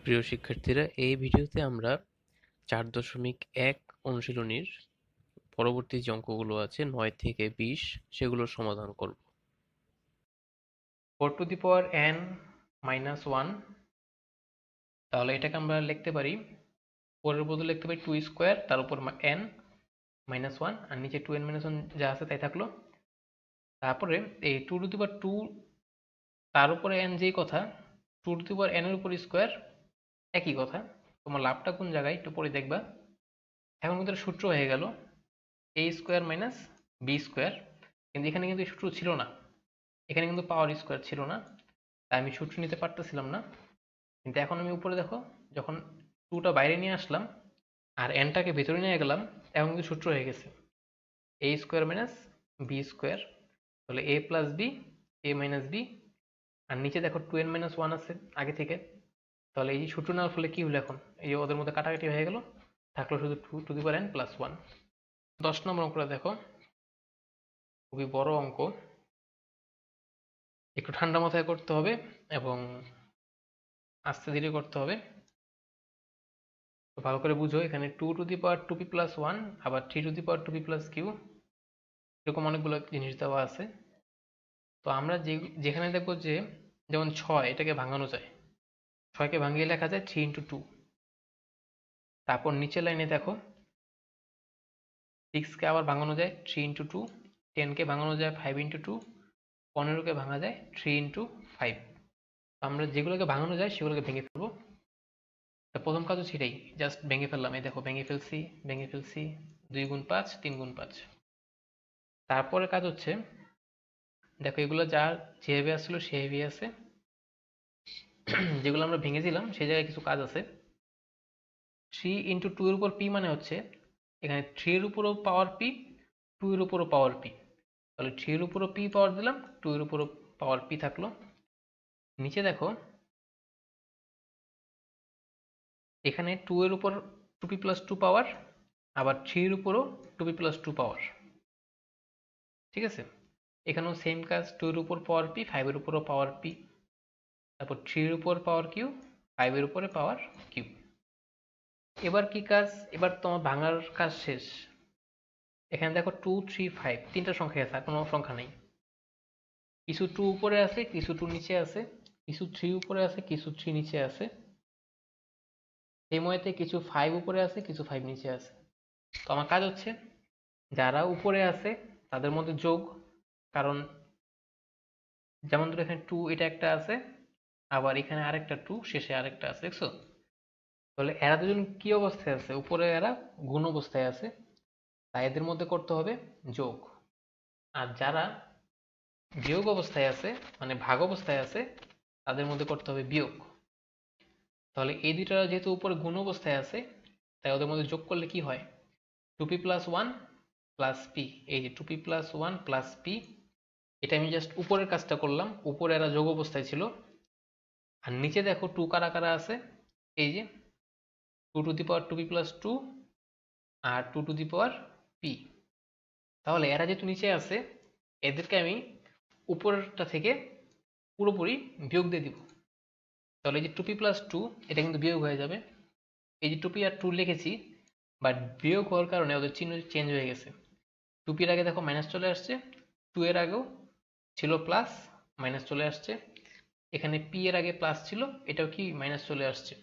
প্রিয় শিক্ষার্থীরা, এই ভিডিওতে আমরা 4.1 অনুশীলনীর পরবর্তী যে অঙ্কগুলো আছে 9 থেকে 20 সেগুলোর সমাধান করব। 4 two the power n minus 1, তাহলে এটাকে আমরা লিখতে পারি 4 এর বদলে লিখতে পারি 2 স্কোয়ার, তার উপর n মাইনাস 1 আর নিচে 2n মাইনাস 1 যা আছে তাই থাকলো। তারপরে এই 2 টু দি পাওয়ার 2 তার উপরে n যেই কথা, 2 টু দি পাওয়ার n এর উপর স্কোয়ার একই কথা। তোমার লাভটা কোন জায়গায় একটু পরে দেখবা। এখন কিন্তু এটা সূত্র হয়ে গেল a square minus b square, কিন্তু এখানে কিন্তু এই সূত্র ছিল না, এখানে কিন্তু পাওয়ার স্কোয়ার ছিল না, তাই আমি সূত্র নিতে পারতেছিলাম না। কিন্তু এখন আমি উপরে দেখো, যখন 2টা বাইরে নিয়ে আসলাম আর nটাকে ভেতরে নিয়ে গেলাম, এখন কিন্তু সূত্র হয়ে গেছে a square minus b square, তাহলে a plus b, a minus b, আর নিচে দেখো 2n মাইনাস 1 আছে আগে থেকে, তাহলে এই সূত্র নেওয়ার ফলে কি হলো, এখন এই যে ওদের মধ্যে কাটাকাটি হয়ে গেল, থাকলো শুধু 2 to the power n plus 1। 10 নম্বর অঙ্কটা দেখো, খুবই বড় অঙ্ক, একটু ঠান্ডা মাথায় করতে হবে এবং আস্তে ধীরে করতে হবে। তো ভালো করে বুঝো, এখানে 2 to the power 2p plus 1, আবার 3 two the power 2p plus q, এরকম অনেকগুলো জিনিস দেওয়া আছে। তো আমরা যেখানে দেখবো যে যেমন 6 এটাকে ভাঙানো যায়, 6কে ভাঙিয়ে লেখা যায় 3 ইন্টু 2। তারপর নিচের লাইনে দেখো 6কে আবার ভাঙানো যায় 3 ইন্টু 2, 10কে ভাঙানো যায় 5 ইন্টু 2, 15কে ভাঙা যায় 3 ইন্টু 5। আমরা যেগুলোকে ভাঙানো যায় সেগুলোকে ভেঙে ফেলবো। প্রথম কাজ হচ্ছে এটাই, জাস্ট ভেঙে ফেললাম, এই দেখো ভেঙে ফেলছি 2 গুণ 5, 3 গুণ 5। তারপরে কাজ হচ্ছে দেখো এগুলো যা যেভাবে আসছিল সেভাবে আছে, যেগুলো আমরা ভেঙেছিলাম সেই জায়গায় কিছু কাজ আছে। 3 ইন্টু 2 এর উপর p মানে হচ্ছে এখানে 3 এর উপরও পাওয়ার p, 2 এর উপরও পাওয়ার p, তাহলে 3 এর উপরও p পাওয়ার দিলাম, 2 এর উপরও পাওয়ার p থাকলো। নিচে দেখো এখানে 2 এর উপর 2p প্লাস 2 পাওয়ার, আবার 3 এর উপরও 2p প্লাস 2 পাওয়ার, ঠিক আছে। এখানেও সেম কাজ, 2 এর উপর পাওয়ার p, 5 এর উপরও পাওয়ার p, তারপর 3 এর উপর পাওয়ার q, 5 এর উপরে পাওয়ার q। এবার কি কাজ, এবার তোমার ভাঙার কাজ শেষ। এখানে দেখো 2 3 5 তিনটা সংখ্যা আছে, আর কোনো সংখ্যা নেই। কিছু 2 উপরে আছে, কিছু 2 নিচে আছে, কিছু 3 উপরে আছে, কিছু 3 নিচে আছে, এই মতে কিছু 5 উপরে আছে, কিছু 5 নিচে আছে। তো আমার কাজ হচ্ছে যারা উপরে আছে তাদের মধ্যে যোগ, কারণ যেমন ধরো এখানে 2 এটা একটা আছে, আবার এখানে আরেকটা 2 শেষে আরেকটা আছে, দেখছো। তাহলে এরা দুজন কি অবস্থায় আছে, উপরে এরা গুণ অবস্থায় আছে, তাই এদের মধ্যে করতে হবে যোগ। আর যারা বিয়োগ অবস্থায় আছে, মানে ভাগ অবস্থায় আছে, তাদের মধ্যে করতে হবে বিয়োগ। তাহলে এই দুইটা যেহেতু উপরে গুণ অবস্থায় আছে, তাই ওদের মধ্যে যোগ করলে কি হয়, 2p প্লাস 1 প্লাস p, এই যে 2p প্লাস 1 প্লাস p, এটা আমি জাস্ট উপরের কাজটা করলাম, উপরে এরা যোগ অবস্থায় ছিল। আর নিচে দেখো 2 কারা কারা আছে, এই যে 2 to the power 2p plus 2 আর 2 টু দি পাওয়ার p। তাহলে এরা যেহেতু নিচে আছে, এদেরকে আমি উপরেরটা থেকে পুরোপুরি বিয়োগ দিয়ে দিব। তাহলে এই যে 2p প্লাস 2 এটা কিন্তু বিয়োগ হয়ে যাবে, এই যে 2p আর 2 লিখেছি, বাট বিয়োগ হওয়ার কারণে ওদের চিহ্ন চেঞ্জ হয়ে গেছে। 2p এর আগে দেখো মাইনাস চলে আসছে, 2 এর আগেও ছিল প্লাস, মাইনাস চলে আসছে, এখানে p এর আগে প্লাস ছিল, এটাও কি মাইনাস চলে আসছে।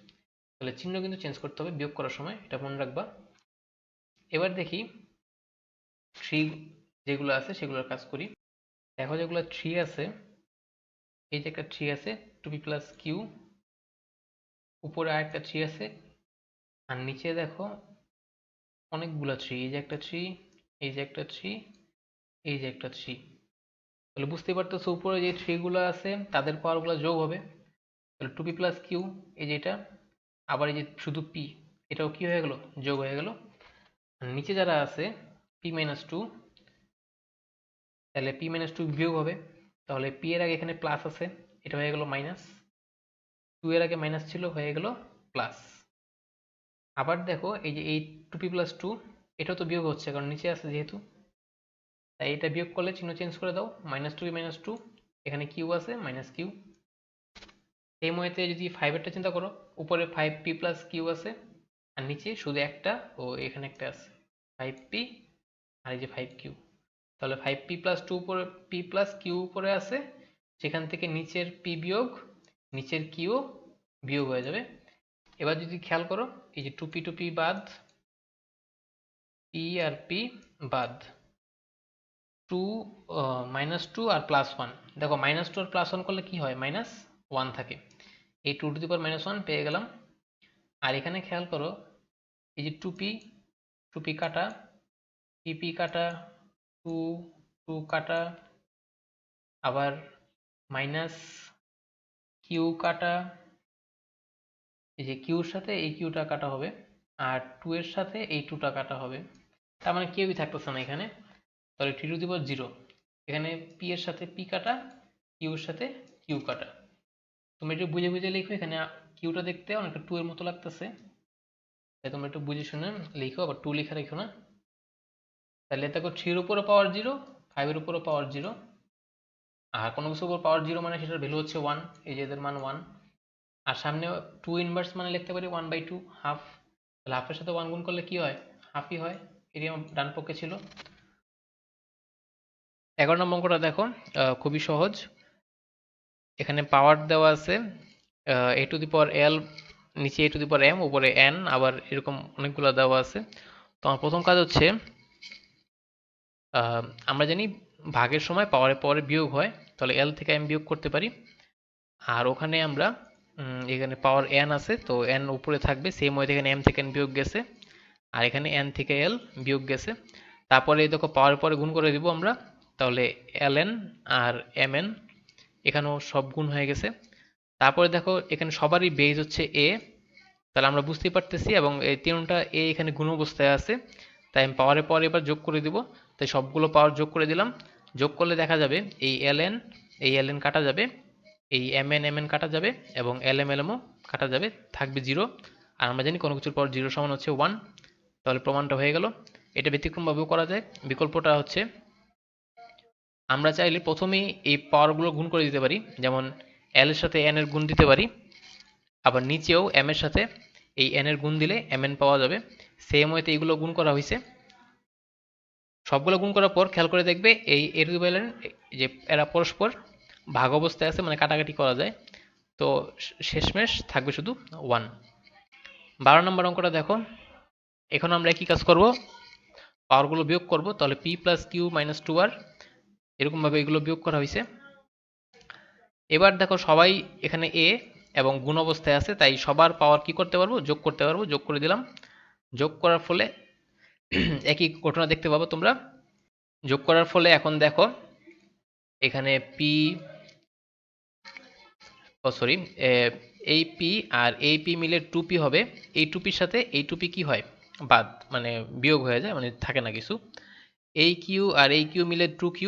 তাহলে চিহ্ন কিন্তু চেঞ্জ করতে হবে বিয়োগ করার সময়, এটা মনে রাখবা। এবার দেখি 3 যেগুলো আছে সেগুলোর কাজ করি। দেখো যেগুলো 3 আছে, এই যে একটা 3 আছে 2p প্লাস q, উপরে আরেকটা 3 আছে, আর নিচে দেখো অনেকগুলো 3, এই যে একটা 3, এই যে একটা 3, এই যে একটা 3। তাহলে বুঝতেই পারতেছো উপরে যে 3 গুলো আছে তাদের পাওয়ার গুলো যোগ হবে, তাহলে 2p প্লাস q, এই যে এটা, আবার এই যে শুধু p, এটাও কি হয়ে গেল, যোগ হয়ে গেল। আর নিচে যারা আছে p মাইনাস 2, তাহলে p মাইনাস 2 বিয়োগ হবে, তাহলে p এর আগে এখানে প্লাস আছে, এটা হয়ে গেল মাইনাস, 2 এর আগে মাইনাস ছিল, হয়ে গেল প্লাস। আবার দেখো এই যে এই 2p প্লাস 2, এটাও তো বিয়োগ হচ্ছে কারণ নিচে আছে যেহেতু, তাই এটা বিয়োগ করলে চিহ্ন চেঞ্জ করে দাও, মাইনাস 2p মাইনাস 2, এখানে কিউ আছে মাইনাস কিউ। এই মতে যদি 5-এরটা চিন্তা করো, উপরে 5p প্লাস কিউ আছে আর নিচে শুধু একটা ও এখানে একটা আছে 5p আর এই যে 5q। তাহলে 5p প্লাস 2 উপরে p প্লাস কিউ উপরে আছে, সেখান থেকে নিচের p বিয়োগ নিচের q বিয়োগ হয়ে যাবে। এবার যদি খেয়াল করো, এই যে 2p 2p বাদ, p আর p বাদ, 2 -2 আর +1। দেখো -2 আর +1 করলে কি হয়, -1 থাকে। এই 2 টু দি পাওয়ার -1 পেয়ে গেলাম। আর এখানে খেয়াল করো, এই যে 2p 2p কাটা, p কাটা, 2 2 কাটা, আবার -q কাটা, এই যে কিউর সাথে এই কিউটা কাটা হবে, আর 2 এর সাথে এই 2টা কাটা হবে। তার মানে কেউই থাকতেছে না এখানে। তাহলে 3 টু দি পাওয়ার 0। এখানে p এর সাথে p কাটা, q এর সাথে q কাটা। তুমি একটু বুঝে বুঝে লিখো, এখানে কিউটা দেখতে অনেকটা 2 এর মতো লাগতেছে, তাই তোমরা একটু বুঝে শুনে লিখো, আবার 2 লেখা রেখো না। তাহলে দেখো 3 এর উপরও পাওয়ার 0, 5 এর উপরও পাওয়ার 0, আর কোনো কিছুর উপর পাওয়ার 0 মানে সেটার ভ্যালু হচ্ছে 1, এই যে এদের মান 1। আর সামনে 2 ইনভার্স মানে লিখতে পারি 1/2, হাফ। তাহলে হাফের সাথে 1 গুণ করলে কি হয়, হাফই হয়। এটি আমার ডান পক্ষে ছিল। 11 নম্বর অঙ্কটা দেখো, খুবই সহজ। এখানে পাওয়ার দেওয়া আছে a two the power l, নিচে a two the power m, উপরে n, আবার এরকম অনেকগুলো দেওয়া আছে। তো আমার প্রথম কাজ হচ্ছে, আমরা জানি ভাগের সময় পাওয়ারের পরে বিয়োগ হয়, তাহলে l থেকে m বিয়োগ করতে পারি। আর ওখানে আমরা এখানে পাওয়ার n আছে, তো n উপরে থাকবে, সেম ওয়ে এখানে m থেকে n বিয়োগ গেছে, আর এখানে n থেকে l বিয়োগ গেছে। তারপরে এই দেখো পাওয়ারের পরে গুণ করে দিব আমরা, তাহলে ln আর mn এখানেও সব গুণ হয়ে গেছে। তারপরে দেখো এখানে সবারই বেজ হচ্ছে a, তাহলে আমরা বুঝতেই পারতেছি, এবং এই তিনটা a এখানে গুণ অবস্থায় আছে, তাই আমি পাওয়ারের পরে এবার যোগ করে দিব। তাই সবগুলো পাওয়ার যোগ করে দিলাম। যোগ করলে দেখা যাবে এই ln কাটা যাবে, এই mn কাটা যাবে, এবং lm ও কাটা যাবে, থাকবে 0। আর আমরা জানি কোনো কিছুর পর 0 সমান হচ্ছে 1, তাহলে প্রমাণটা হয়ে গেল। এটা ব্যতিক্রমভাবেও করা যায়। বিকল্পটা হচ্ছে, আমরা চাইলে প্রথমেই এই পাওয়ারগুলো গুণ করে দিতে পারি, যেমন l এর সাথে n এর গুণ দিতে পারি, আবার নিচেও m এর সাথে এই n এর গুণ দিলে mn পাওয়া যাবে। সেম ওয়েতে এইগুলো গুণ করা হয়েছে। সবগুলো গুণ করার পর খেয়াল করে দেখবে এই a two the power n, যে এরা পরস্পর ভাগ অবস্থায় আছে, মানে কাটাকাটি করা যায়, তো শেষমেশ থাকবে শুধু 1। 12 নম্বর অঙ্কটা দেখো, এখন আমরা কি কাজ করব, পাওয়ারগুলো বিয়োগ করব। তাহলে p plus Q minus 2r, এরকমভাবে এগুলো বিয়োগ করা হয়েছে। এবার দেখো সবাই এখানে a এবং গুণ অবস্থায় আছে, তাই সবার পাওয়ার কি করতে পারবো, যোগ করতে পারবো। যোগ করে দিলাম। যোগ করার ফলে একই ঘটনা দেখতে পাবো তোমরা। যোগ করার ফলে এখন দেখো এখানে p, সরি, এই p আর এই p মিলে 2p হবে। এই 2pর সাথে এই 2p কি হয়, বাদ, মানে বিয়োগ হয়ে যায়, মানে থাকে না কিছু। এই q আর এই q মিলে 2q,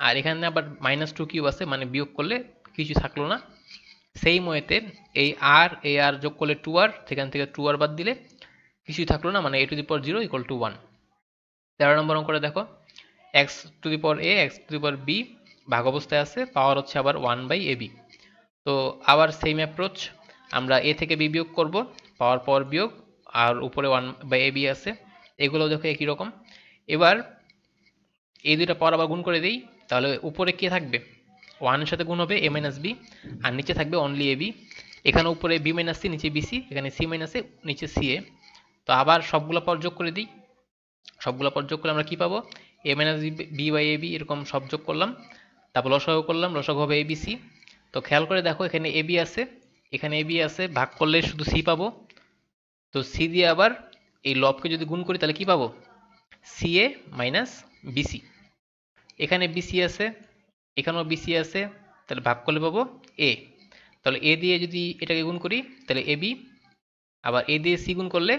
আর এখানে আবার -2q আছে, মানে বিয়োগ করলে কিছু থাকলো না। সেই ওয়েতে এই আর যোগ করলে 2r, সেখান থেকে 2r বাদ দিলে কিছুই থাকলো না, মানে a two the power 0 equal to 1। 13 নম্বর অঙ্কটা দেখো, x two the power a, x two the power b ভাগ অবস্থায় আছে, পাওয়ার হচ্ছে আবার 1/ab। তো আবার সেম অ্যাপ্রোচ, আমরা a থেকে b বিয়োগ করব, পাওয়ার পর বিয়োগ, আর উপরে 1/ab আছে, এগুলো দেখো একই রকম। এবার এই দুইটা পাওয়ার আবার গুণ করে দিই, তাহলে উপরে কে থাকবে, 1 এর সাথে গুণ হবে a মাইনাস b, আর নিচে থাকবে অনলি ab। এখানে উপরে b মাইনাস c, নিচে bc, এখানে c মাইনাস a, নিচে ca। তো আবার সবগুলো পাওয়ার যোগ করে দিই। সবগুলো পাওয়ার যোগ করলে আমরা কি পাবো, a minus b by ab, এরকম সব যোগ করলাম। তারপর লসাগু করলাম, লসাগু হবে abc। তো খেয়াল করে দেখো এখানে ab আছে, এখানে ab আছে, ভাগ করলে শুধু c পাবো। তো c দিয়ে আবার এই লবকে যদি গুণ করি তাহলে কি পাবো, ca মাইনাস bc। এখানে bc আছে, এখানেও bc আছে, তাহলে ভাগ করলে পাবো a। তাহলে a দিয়ে যদি এটাকে গুণ করি তাহলে ab, আবার a দিয়ে c গুণ করলে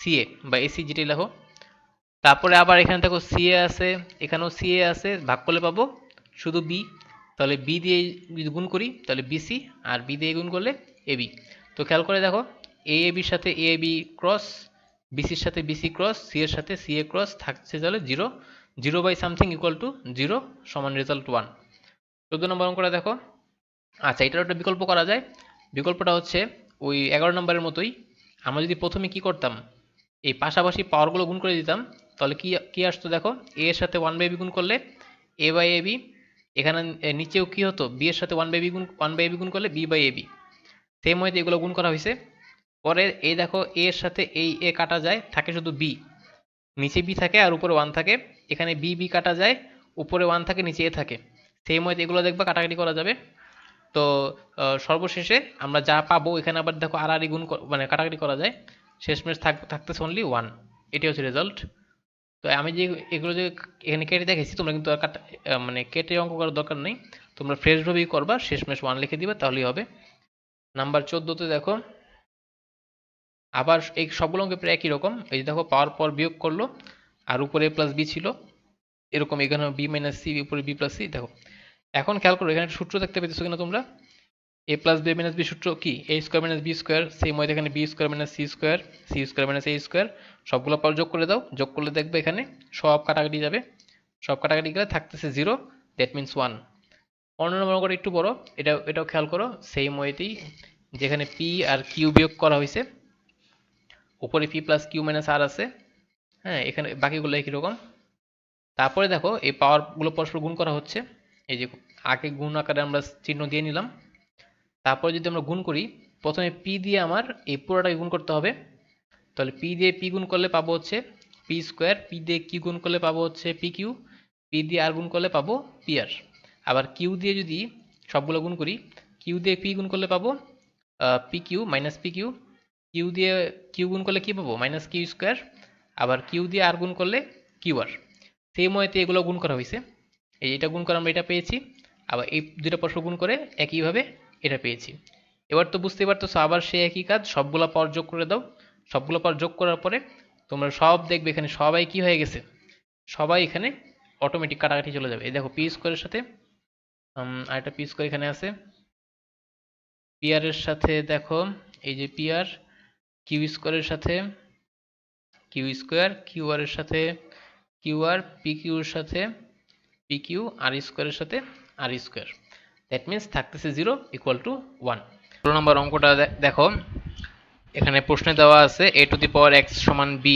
ca বা ac, যেটাই লেখো। তারপরে আবার এখানে দেখো ca আছে, এখানেও ca আছে, ভাগ করলে পাবো শুধু b। তাহলে b দিয়ে যদি গুণ করি তাহলে bc, আর b দিয়ে গুণ করলে ab। তো খেয়াল করে দেখো aab এর সাথে aab ক্রস, bc এর সাথে bc ক্রস, c এর সাথে ca ক্রস, থাকছে তাহলে 0, 0 বাই সামথিং ইকুয়াল টু 0 সমান রেজাল্ট 1। 14 নম্বর অঙ্কটা দেখো, আচ্ছা এটার একটা বিকল্প করা যায়। বিকল্পটা হচ্ছে ওই 11 নম্বরের মতোই। আমরা যদি প্রথমে কি করতাম, এই পাশাপাশি পাওয়ারগুলো গুণ করে দিতাম, তাহলে কি কি আসতো দেখো, এ এর সাথে 1/b গুণ করলে a বাই ab, এখানে নিচেও কি হতো, b এর সাথে 1/b গুণ করলে b বাই ab। সেম ওয়েতে এগুলো গুণ করা হয়েছে। পরে এই দেখো a এর সাথে এই a কাটা যায়, থাকে শুধু b, নিচে b থাকে আর উপরে 1 থাকে। এখানে b b কাটা যায়, উপরে 1 থাকে নিচে a থাকে। সেম ওয়েতে এগুলো দেখবা কাটাকাটি করা যাবে। তো সর্বশেষে আমরা যা পাবো, এখানে আবার দেখো আর গুণ মানে কাটাকাটি করা যায়, শেষমেশ থাকতেছে অনলি 1। এটি হচ্ছে রেজাল্ট। তো আমি যে এগুলো যে এখানে কেটে দেখেছি, তোমরা কিন্তু আর মানে কেটে অঙ্ক করার দরকার নেই, তোমরা ফ্রেশভাবেই করবা, শেষমেশ 1 লিখে দিবা, তাহলেই হবে। নাম্বার 14তে দেখো, আবার এই সবগুলো অঙ্কে প্রায় একই রকম। এই যে দেখো, পাওয়ার পর বিয়োগ করলো, আর উপরে প্লাস বি ছিল, এরকম এখানে বি মাইনাস সি, উপরে বি প্লাস সি। দেখো এখন খেয়াল করো, এখানে সূত্র দেখতে পেতেছো কিনা তোমরা, a plus b minus b সূত্র কি, a square minus b square. Same way এখানে b square minus c square, c square minus a square. সবগুলো পর যোগ করে দাও, যোগ করলে দেখবে এখানে সব কাটাকাটি যাবে, সব কাটাকাটি গেলে থাকতেছে 0, দ্যাট মিনস 1। অন্য নম্বর করে একটু বড়, এটাও খেয়াল করো, সেম ওয়েতেই যেখানে পি আর কিউ বিয়োগ করা হয়েছে, উপরে পি প্লাস কিউ মাইনাস আর আছে, হ্যাঁ এখানে বাকিগুলো একই রকম। তারপরে দেখো এই পাওয়ারগুলো পরস্পর গুণ করা হচ্ছে, এই যে আগে গুণ আকারে আমরা চিহ্ন দিয়ে নিলাম। তারপরে যদি আমরা গুণ করি, প্রথমে পি দিয়ে আমার এই পুরোটাকে গুণ করতে হবে। তাহলে পি দিয়ে পি গুণ করলে পাবো হচ্ছে পি স্কোয়ার, পি দিয়ে কিউ গুণ করলে পাবো হচ্ছে পি কিউ, পি দিয়ে আর গুণ করলে পাবো পি আর। আবার কিউ দিয়ে যদি সবগুলো গুণ করি, কিউ দিয়ে পি গুণ করলে পাবো p q minus p q, q দিয়ে কিউ গুণ করলে কী পাবো, মাইনাস কিউ স্কোয়ার। আবার কিউ দিয়ে আর গুণ করলে কিউ আর। সেম ওয়েতে এগুলো গুণ করা হয়েছে, এই এটা গুণ করে আমরা এটা পেয়েছি, আবার এই দুটো পরস্পর গুণ করে একইভাবে এটা পেয়েছি। এবার তো বুঝতেই পারতেছো, আবার সে একই কাজ, সবগুলো পাওয়ার যোগ করে দাও। সবগুলো পাওয়ার যোগ করার পরে তোমরা সব দেখবে এখানে সবাই কি হয়ে গেছে, সবাই এখানে অটোমেটিক কাটাকাটি চলে যাবে। এই দেখো পি স্কোয়ারের সাথে আরেকটা পি স্কোয়ার এখানে আছে, পি আর এর সাথে দেখো এই যে পি আর, কিউ স্কোয়ারের সাথে কিউ স্কোয়ার, কিউ আর এর সাথে কিউ আর, পি কিউর সাথে পি কিউ, আর স্কোয়ারের সাথে আর স্কোয়ার। দ্যাট মিনস থাকতেছে 0 ইকুয়াল টু 1। 16 নম্বর অঙ্কটা দেখো, এখানে প্রশ্নে দেওয়া আছে a two the power x সমান b,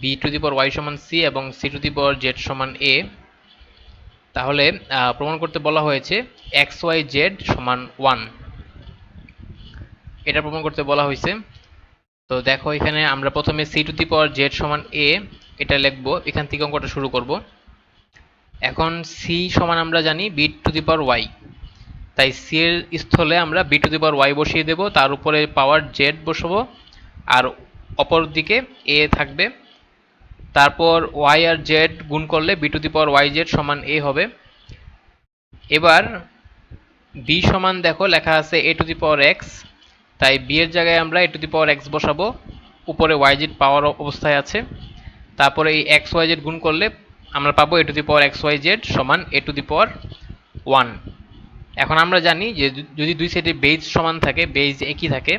b two the power y সমান c এবং c two the power z সমান a। তাহলে প্রমাণ করতে বলা হয়েছে x y z সমান 1, এটা প্রমাণ করতে বলা হয়েছে। তো দেখো এখানে আমরা প্রথমে c two the power z সমান a এটা লিখবো, এখান থেকে অঙ্কটা শুরু করব। এখন c সমান আমরা জানি b two the power y, তাই c এর স্থলে আমরা b two the power y বসিয়ে দেব, তার উপরে পাওয়ার z বসাবো, আর অপর দিকে a থাকবে। তারপর y আর z গুণ করলে b two the power yz সমান a হবে। এবার b সমান দেখো লেখা আছে a two the power x, তাই b এর জায়গায় আমরা a two the power x বসাবো, উপরে yz পাওয়ার অবস্থায় আছে। তারপরে এই x y z গুণ করলে আমরা পাবো a two the power xyz সমান a টু দি পাওয়ার 1। এখন আমরা জানি যে যদি দুই সাইডে বেজ সমান থাকে, বেজ একই থাকে,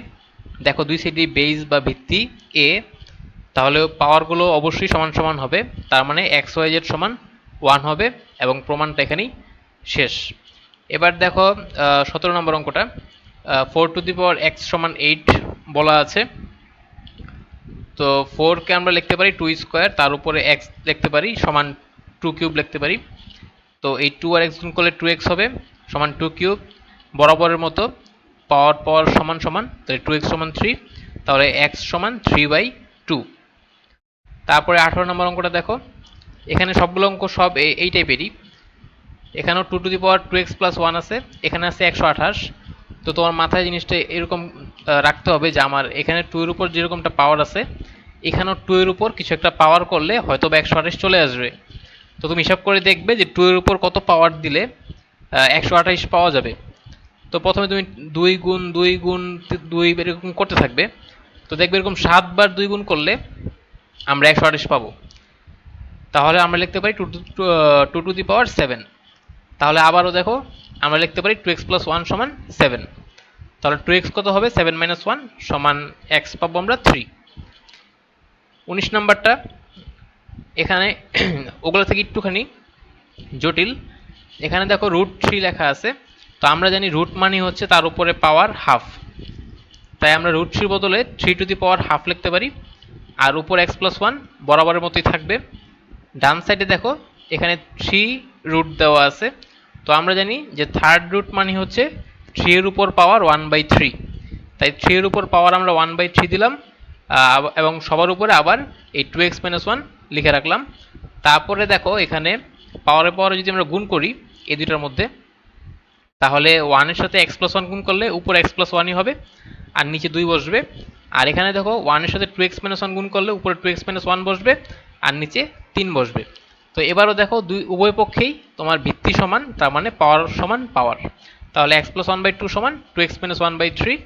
দেখো দুই সাইডে বেজ বা ভিত্তি a, তাহলে পাওয়ারগুলো অবশ্যই সমান সমান হবে, তার মানে xyz সমান 1 হবে, এবং প্রমাণটা এখানেই শেষ। এবার দেখো 17 নম্বর অঙ্কটা, 4 টু দি পাওয়ার x সমান 8 বলা আছে। তো 4কে আমরা লিখতে পারি 2 স্কোয়ার, তার উপরে x লিখতে পারি সমান 2 কিউব লিখতে পারি। তো এই 2 আর x গুণ করলে 2x হবে সমান 2 কিউব, বরাবরের মতো পাওয়ার পাওয়ার সমান সমান, তাহলে 2x সমান 3, তাহলে x সমান 3/2। তারপরে 18 নম্বর অঙ্কটা দেখো, এখানে সবগুলো অঙ্ক সব এই টাইপেরই। এখানেও 2 to the power 2x plus 1 আছে, এখানে আছে 128। তো তোমার মাথায় জিনিসটা এরকম রাখতে হবে যে আমার এখানে 2 এর উপর যেরকমটা পাওয়ার আছে, এখানেও 2 এর উপর কিছু একটা পাওয়ার করলে হয়তো 128 চলে আসবে। তো তুমি হিসাব করে দেখবে যে 2 এর উপর কত পাওয়ার দিলে 128 পাওয়া যাবে। তো প্রথমে তুমি 2 গুণ 2 গুণ 2 এরকম করতে থাকবে, তো দেখবে এরকম 7 বার 2 গুণ করলে আমরা 128 পাবো। তাহলে আমরা লিখতে পারি 2 টু দি পাওয়ার 7। তাহলে আবারও দেখো আমরা লিখতে পারি 2x প্লাস 1 সমান 7। তাহলে 2x কত হবে, 7 মাইনাস 1 সমান x পাবো আমরা 3। 19 নাম্বারটা, এখানে ওগুলো থেকে একটুখানি জটিল। এখানে দেখো √3 লেখা আছে, তো আমরা জানি রুট মানে হচ্ছে তার উপরে পাওয়ার হাফ, তাই আমরা রুট থ্রির বদলে 3 টু দি পাওয়ার হাফ লিখতে পারি। আর উপর এক্স প্লাস ওয়ান বরাবরের মতোই থাকবে। ডান সাইডে দেখো এখানে 3 রুট দেওয়া আছে, তো আমরা জানি যে থার্ড রুট মানে হচ্ছে 3 এর উপর পাওয়ার 1/3, তাই 3 এর উপর পাওয়ার আমরা 1/3 দিলাম, এবং সবার উপরে আবার এই 2x-1 লিখে রাখলাম। তারপরে দেখো এখানে পাওয়ারে পাওয়ারে যদি আমরা গুণ করি এই দুইটার মধ্যে, তাহলে 1 এর সাথে x প্লাস 1 গুণ করলে উপরে x প্লাস 1ই হবে আর নিচে 2 বসবে। আর এখানে দেখো 1 এর সাথে 2x-1 গুণ করলে উপরে 2x-1 বসবে আর নিচে 3 বসবে। তো এবারও দেখো উভয় পক্ষেই তোমার ভিত্তি সমান, তার মানে পাওয়ার সমান পাওয়ার, তাহলে x প্লাস 1/2 সমান 2x-1/3।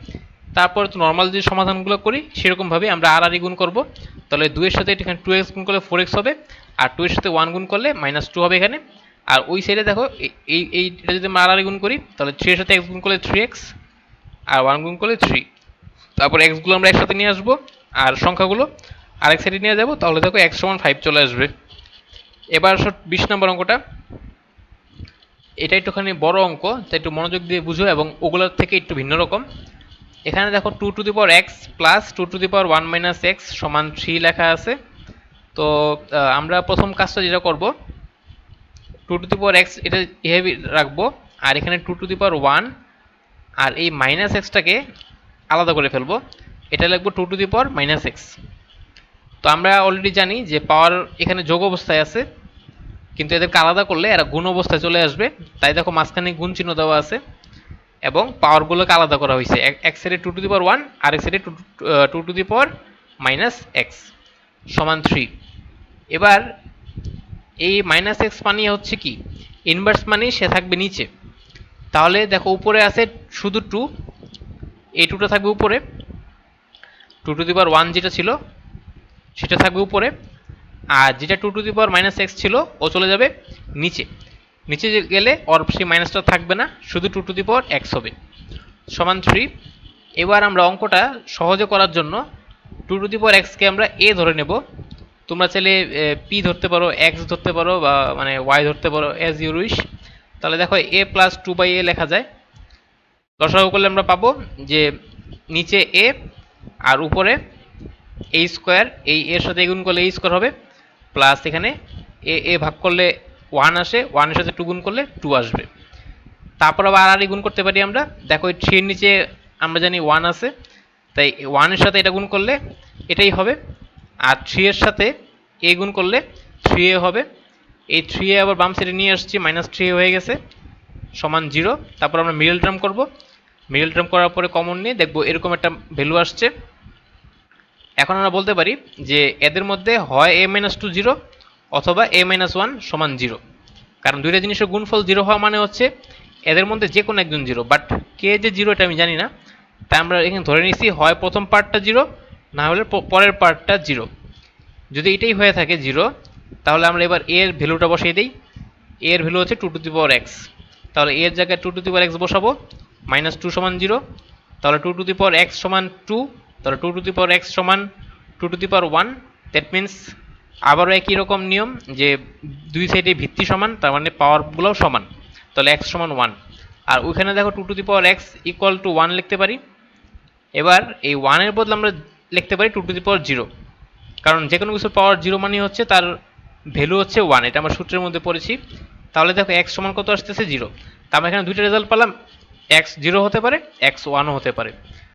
তারপর তো নর্মাল যে সমাধানগুলো করি সেরকমভাবে আমরা আর গুণ করব, তাহলে 2 এর সাথে এখানে 2x গুণ করলে 4x হবে, আর 2 এর সাথে 1 গুণ করলে -2 হবে এখানে। আর ওই সাইডে দেখো এইটা যদি আমরা আর গুণ করি তাহলে 3 এর সাথে x গুণ করলে 3x আর 1 গুণ করলে 3। তারপর x গুলো আমরা একসাথে নিয়ে আসবো আর সংখ্যাগুলো আরেক সাইডে নিয়ে যাব, তাহলে দেখো x সমান 5 চলে আসবে। এবার 20 নম্বর অঙ্কটা, এটা একটুখানি বড় অঙ্ক, তাই একটু মনোযোগ দিয়ে বুঝো এবং ওগুলোর থেকে একটু ভিন্ন রকম। এখানে দেখো 2 to the power x plus 2 to the power 1 - x সমান 3 লেখা আছে। তো আমরা প্রথম কাজটা যেটা করব, 2 টু দি পাওয়ার x এটা এভাবে রাখবো, আর এখানে 2 টু দি পাওয়ার 1 আর এই -xটাকে আলাদা করে ফেলবো, এটা লিখবো 2 টু দি পাওয়ার -x। তো আমরা অলরেডি জানি যে পাওয়ার এখানে যোগ অবস্থায় আছে, কিন্তু এদেরকে আলাদা করলে এরা গুণ অবস্থায় চলে আসবে, তাই দেখো মাঝখানে গুণ চিহ্ন দেওয়া আছে এবং পাওয়ারগুলোকে আলাদা করা হয়েছে। এক সাইডে 2 টু দি পাওয়ার 1 আর এক সাইডে 2 টু দি পাওয়ার -x সমান 3। এবার এই -x মানে হচ্ছে কি, ইনভার্স মানে সে থাকবে নিচে, তাহলে দেখো উপরে আছে শুধু 2, এই 2টা থাকবে উপরে, 2 টু দি পাওয়ার 1 যেটা ছিল সেটা থাকবে উপরে, আর যেটা 2 টু দি পাওয়ার -x ছিল ও চলে যাবে নিচে। নিচে গেলে ওর সেই মাইনাসটা থাকবে না, শুধু 2 টু দি পাওয়ার x হবে সমান 3। এবার আমরা অঙ্কটা সহজে করার জন্য 2 টু দি পাওয়ার x কে আমরা a ধরে নেব। তোমরা চাইলে p ধরতে পারো, x ধরতে পারো, বা মানে y ধরতে পারো, অ্যাজ ইউ উইশ। তাহলে দেখো a প্লাস 2/a লেখা যায়। লসাগু করলে আমরা পাবো যে নিচে a আর উপরে a স্কোয়ার, এই এর সাথে গুণ করলে a স্কোয়ার হবে, প্লাস এখানে a ভাগ করলে 1 আসে, 1 এর সাথে 2 গুণ করলে 2 আসবে। তারপর আবার আর গুণ করতে পারি আমরা, দেখো এই 3 এর নিচে আমরা জানি 1 আছে, তাই 1 এর সাথে এটা গুণ করলে এটাই হবে, আর 3 এর সাথে a গুণ করলে 3a হবে। এই 3a আবার বাম সাইডে নিয়ে আসছি, -3a হয়ে গেছে সমান 0। তারপর আমরা মিডল টার্ম করব, মিডল টার্ম করার পরে কমন নিয়ে দেখব এরকম একটা ভ্যালু আসছে। এখন আমরা বলতে পারি যে এদের মধ্যে হয় a-2 0 অথবা a-1 সমান 0, কারণ দুইটা জিনিসের গুণফল 0 হওয়া মানে হচ্ছে এদের মধ্যে যে কোনো একজন 0, বাট কে যে 0 এটা আমি জানি না, তাই আমরা এখানে ধরে নিছি হয় প্রথম পার্টটা 0 না হলে পরের পার্টটা 0। যদি এটাই হয়ে থাকে 0, তাহলে আমরা এবার এর ভ্যালুটা বসিয়ে দিই। এর ভ্যালু হচ্ছে 2 টু দি পাওয়ার x, তাহলে এর জায়গায় 2 টু দি পাওয়ার x বসাবো, -2 সমান 0, তাহলে 2 টু দি পাওয়ার x সমান 2, তাহলে 2 টু দি পাওয়ার x সমান 2 to the power 1। That means আবারও একই রকম নিয়ম যে দুই সাইডে ভিত্তি সমান, তার মানে পাওয়ারগুলোও সমান, তাহলে x সমান 1। আর ওইখানে দেখো 2 to the power x equal to 1 লিখতে পারি। এবার এই 1 এর বদলে আমরা লিখতে পারি 2 টু দি পাওয়ার 0, কারণ যে কোনো কিছুর পাওয়ার 0 মানে হচ্ছে তার ভ্যালু হচ্ছে 1, এটা আমরা সূত্রের মধ্যে পড়েছি। তাহলে দেখো x সমান কত আসতেছে 0, তা আমরা এখানে দুইটা রেজাল্ট পেলাম, x 0 হতে পারে, x 1ও হতে পারে।